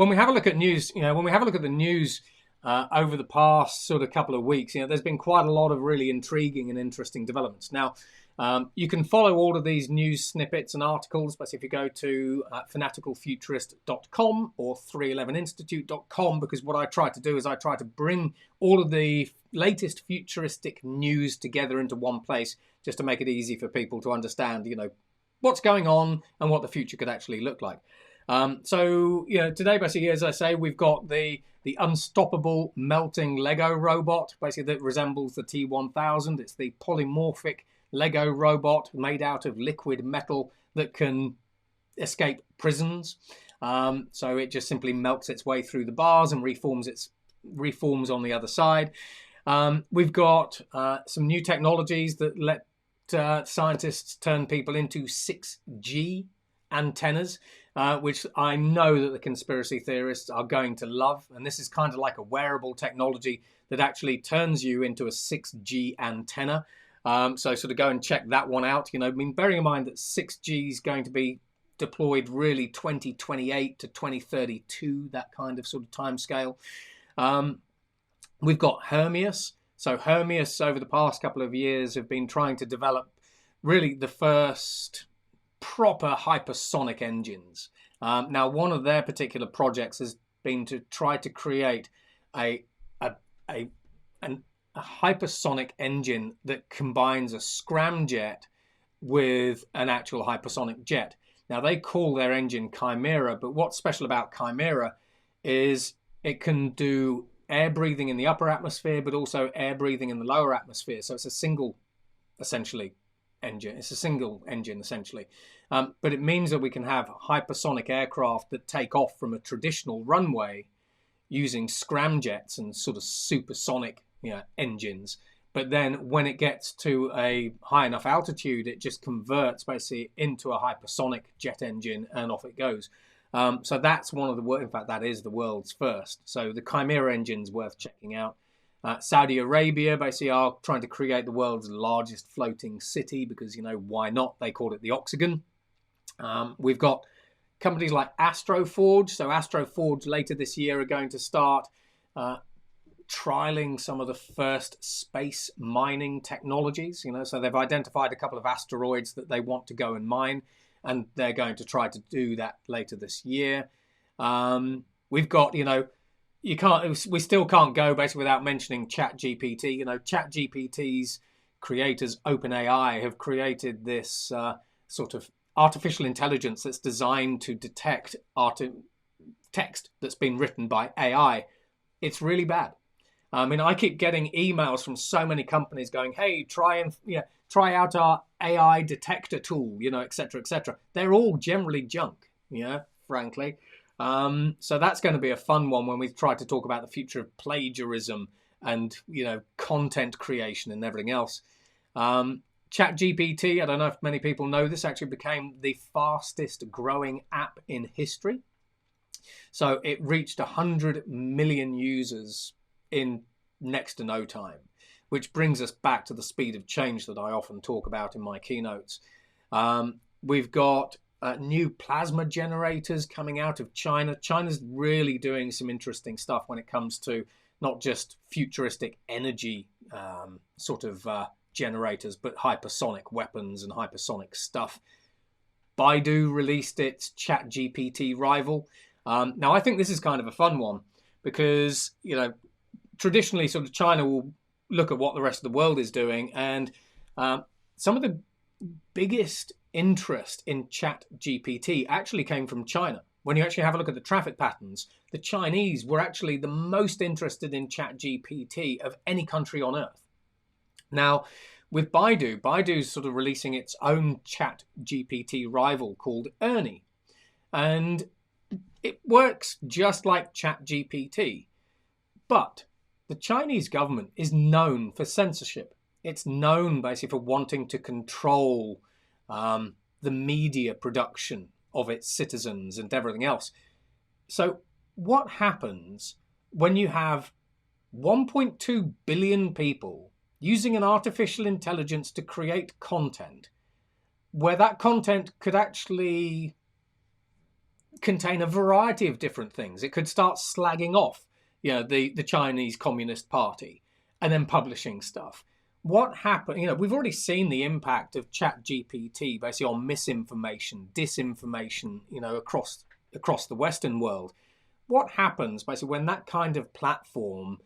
when we have a look at news, when we have a look at the news over the past sort of couple of weeks, there's been quite a lot of really intriguing and interesting developments. Now, you can follow all of these news snippets and articles, but if you go to fanaticalfuturist.com or 311institute.com, because what I try to do is I try to bring all of the latest futuristic news together into one place, just to make it easy for people to understand, what's going on and what the future could actually look like. So today, basically, as I say, we've got the unstoppable melting Lego robot, basically that resembles the T1000. It's the polymorphic Lego robot made out of liquid metal that can escape prisons. So it just simply melts its way through the bars and reforms on the other side. We've got some new technologies that let scientists turn people into 6G antennas, which I know that the conspiracy theorists are going to love. And this is kind of like a wearable technology that actually turns you into a 6G antenna. So sort of go and check that one out. Bearing in mind that 6G is going to be deployed really 2028 to 2032, that kind of sort of time scale. We've got Hermeus. So Hermeus, over the past couple of years, have been trying to develop really the first proper hypersonic engines. Now, one of their particular projects has been to try to create a hypersonic engine that combines a scramjet with an actual hypersonic jet. Now, they call their engine Chimera, but what's special about Chimera is it can do air breathing in the upper atmosphere, but also air breathing in the lower atmosphere. So it's a single, essentially, engine. It's a single engine, essentially. But it means that we can have hypersonic aircraft that take off from a traditional runway using scramjets and sort of supersonic engines. But then when it gets to a high enough altitude, it just converts basically into a hypersonic jet engine and off it goes. So that's one of in fact, that is the world's first. So the Chimera engine's worth checking out. Saudi Arabia basically are trying to create the world's largest floating city because, why not? They call it the Oxygen. We've got companies like Astroforge. So Astroforge later this year are going to start trialing some of the first space mining technologies. So they've identified a couple of asteroids that they want to go and mine, and they're going to try to do that later this year. We've got, we still can't go basically without mentioning ChatGPT. ChatGPT's creators, OpenAI, have created this sort of artificial intelligence that's designed to detect text that's been written by AI. It's really bad. I keep getting emails from so many companies going, "Hey, try out our AI detector tool," et cetera, et cetera. They're all generally junk, frankly. So that's going to be a fun one when we try to talk about the future of plagiarism and, content creation and everything else. ChatGPT, I don't know if many people know this, actually became the fastest growing app in history. So it reached 100 million users in next to no time, which brings us back to the speed of change that I often talk about in my keynotes. We've got new plasma generators coming out of China. China's really doing some interesting stuff when it comes to not just futuristic energy generators, but hypersonic weapons and hypersonic stuff. Baidu released its ChatGPT rival. Now, I think this is kind of a fun one because, traditionally sort of China will look at what the rest of the world is doing, and some of the biggest interest in ChatGPT actually came from China. When you actually have a look at the traffic patterns, the Chinese were actually the most interested in ChatGPT of any country on earth. Now, with Baidu's sort of releasing its own ChatGPT rival called Ernie, and it works just like ChatGPT, but the Chinese government is known for censorship. It's known basically for wanting to control the media production of its citizens and everything else. So what happens when you have 1.2 billion people using an artificial intelligence to create content where that content could actually contain a variety of different things. It could start slagging off, the Chinese Communist Party and then publishing stuff. What happened? We've already seen the impact of ChatGPT basically on misinformation, disinformation, across the Western world. What happens basically when that kind of platform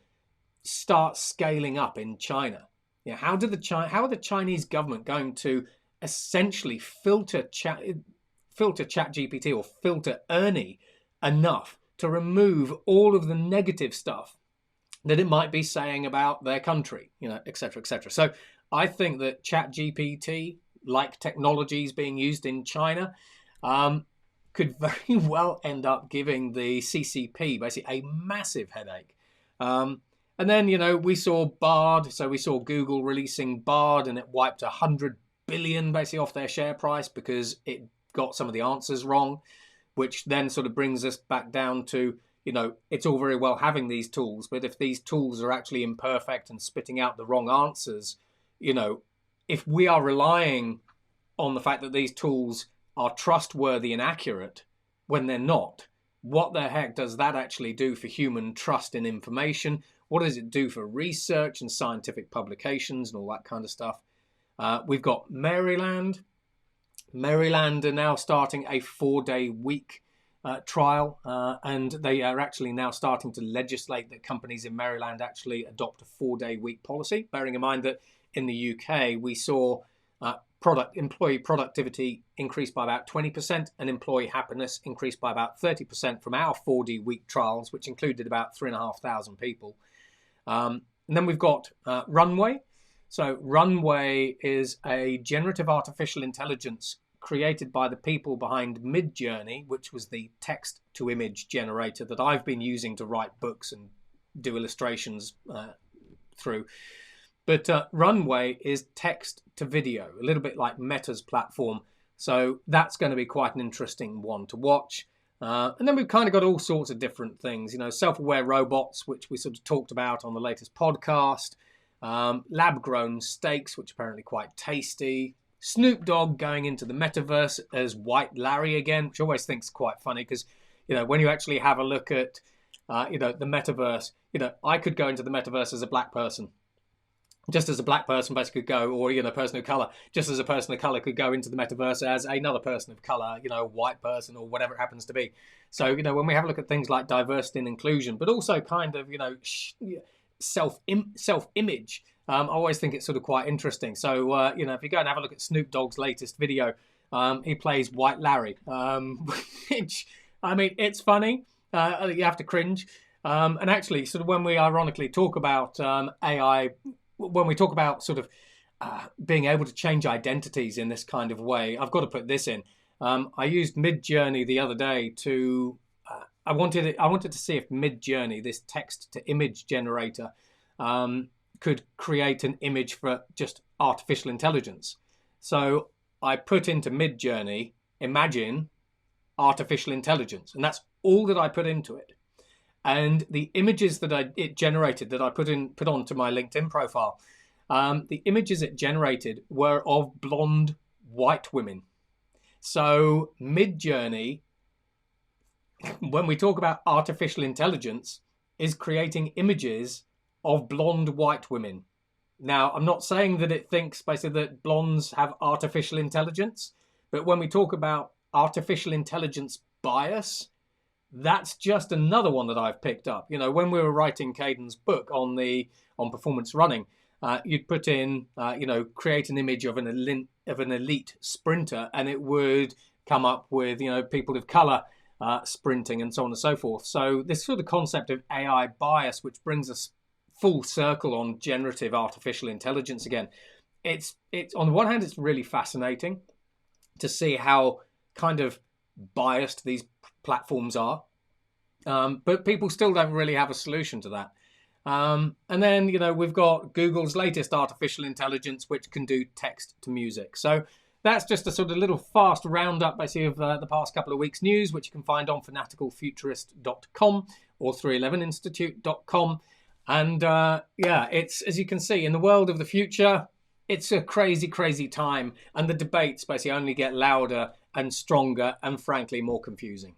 starts scaling up in China? How are the Chinese government going to essentially filter ChatGPT or filter Ernie enough to remove all of the negative stuff that it might be saying about their country, et cetera, et cetera. So I think that ChatGPT, like technologies being used in China, could very well end up giving the CCP basically a massive headache. And then, we saw Bard. So we saw Google releasing Bard, and it wiped 100 billion basically off their share price because it got some of the answers wrong, which then sort of brings us back down to, it's all very well having these tools, but if these tools are actually imperfect and spitting out the wrong answers, if we are relying on the fact that these tools are trustworthy and accurate when they're not, what the heck does that actually do for human trust in information? What does it do for research and scientific publications and all that kind of stuff? We've got Maryland. Maryland are now starting a 4-day week trial, and they are actually now starting to legislate that companies in Maryland actually adopt a 4-day week policy, bearing in mind that in the UK we saw employee productivity increase by about 20% and employee happiness increase by about 30% from our 4-day week trials, which included about 3,500 people. And then we've got Runway. So Runway is a generative artificial intelligence created by the people behind Midjourney, which was the text-to-image generator that I've been using to write books and do illustrations through. But Runway is text-to-video, a little bit like Meta's platform. So that's going to be quite an interesting one to watch. And then we've kind of got all sorts of different things, self-aware robots, which we sort of talked about on the latest podcast, lab-grown steaks, which are apparently quite tasty, Snoop Dogg going into the metaverse as White Larry again, which I always think is quite funny because, when you actually have a look at, the metaverse, I could go into the metaverse as a black person. Just as a black person basically could go, or, a person of colour, just as a person of colour could go into the metaverse as another person of colour, a white person or whatever it happens to be. So, when we have a look at things like diversity and inclusion, but also kind of, self-image, I always think it's sort of quite interesting. So, if you go and have a look at Snoop Dogg's latest video, he plays White Larry, which, it's funny. You have to cringe. And actually, sort of when we ironically talk about AI, when we talk about sort of being able to change identities in this kind of way, I've got to put this in. I used Midjourney the other day to, I wanted to see if Midjourney, this text-to-image generator, could create an image for just artificial intelligence. So I put into Midjourney, imagine artificial intelligence, and that's all that I put into it. And the images that it generated that I put onto my LinkedIn profile, the images it generated were of blonde white women. So Midjourney, when we talk about artificial intelligence, is creating images of blonde white women. Now, I'm not saying that it thinks basically that blondes have artificial intelligence, but when we talk about artificial intelligence bias, that's just another one that I've picked up. When we were writing Caden's book on performance running, you'd put in, create an image of an elite sprinter, and it would come up with, people of color sprinting and so on and so forth. So this sort of concept of AI bias, which brings us full circle on generative artificial intelligence again. It's on the one hand, it's really fascinating to see how kind of biased these platforms are, but people still don't really have a solution to that. And then, we've got Google's latest artificial intelligence, which can do text to music. So that's just a sort of little fast roundup, basically, of the past couple of weeks' news, which you can find on fanaticalfuturist.com or 311institute.com. And it's, as you can see, in the world of the future, it's a crazy, crazy time. And the debates basically only get louder and stronger and, frankly, more confusing.